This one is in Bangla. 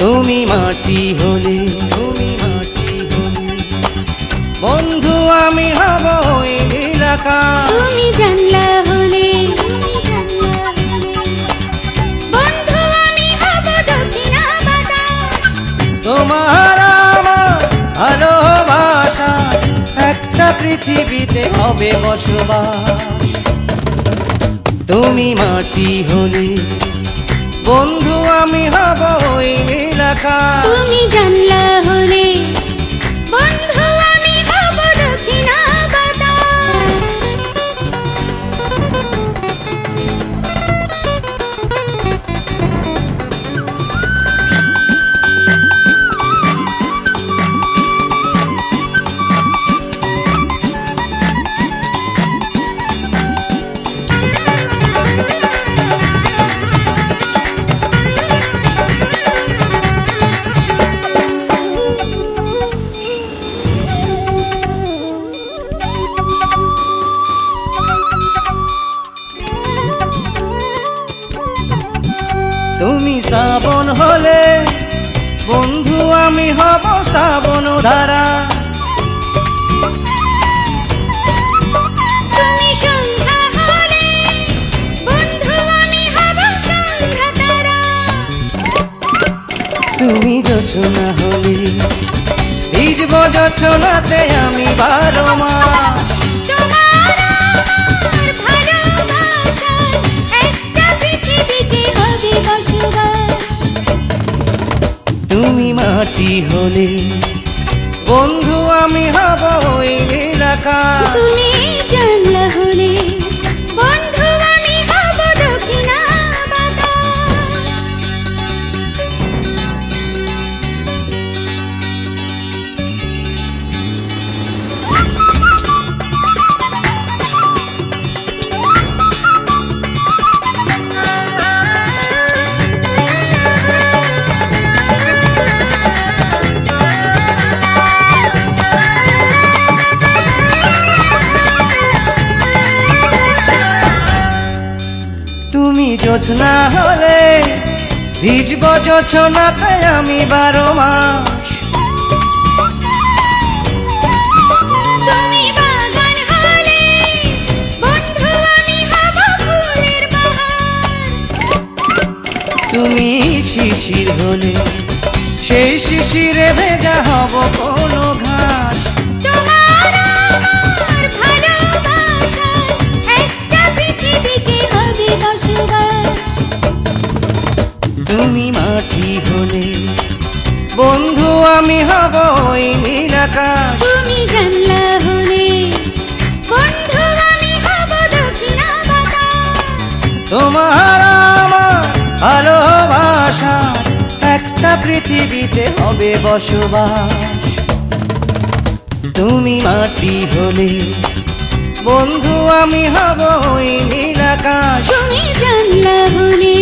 তুমি মাটি হলে, তুমি মাটি হলে বন্ধু আমি হব ওই নীল আকাশ। তুমি জানলা হলে, বন্ধু আমি হব দক্ষিণা বাতাস। তোমার আমার ভালোবাসা একটা পৃথিবীতে হবে বসবাস। তুমি মাটি হলে, বন্ধু আমি হব ওই নীল আকাশ। তুমি জানলা হলে, বন্ধু আমি হব দক্ষিণা বাতাস। তুমি শ্রাবণ হলে, বন্ধু আমি হব শ্রাবণ ধারা। তুমি সন্ধ্যা হলে, বন্ধু আমি হব সন্ধ্যা তারা। তুমি জোছনা হলে, ভিজব জোছনাতে আমি 12 মাস। তোমার আমার ভালোবাসার একটা পৃথিবীতে হবে বসবাস। তুমি মাটি হলে, বন্ধু আমি হব ওই নীল আকাশ। তুমি জানলা হলে, বন্ধু আমি হব দক্ষিণা বাতাস। তুমি জোছনা হলে, ভিজব জোছনাতে আমি 12 মাস। তুমি বাগান হলে, বন্ধু আমি হব ফুলের বাহার। তুমি শিশির হলে, সেই শিশিরে ভেজা হব কোনো ঘাস। তোমার আমার ভালোবাসার একটা পৃথিবীতে হবে বসবাস। তুমি মাটি হলে, বন্ধু আমি হব ওই নীল আকাশ। তুমি জানলা হলে, বন্ধু আমি হব দক্ষিণা বাতাস। তোমার আমার ভালোবাসা একটা পৃথিবীতে হবে বসবাস। তুমি মাটি হলে, বন্ধু আমি হব ওই নীল আকাশ। তুমি জানলা হলে,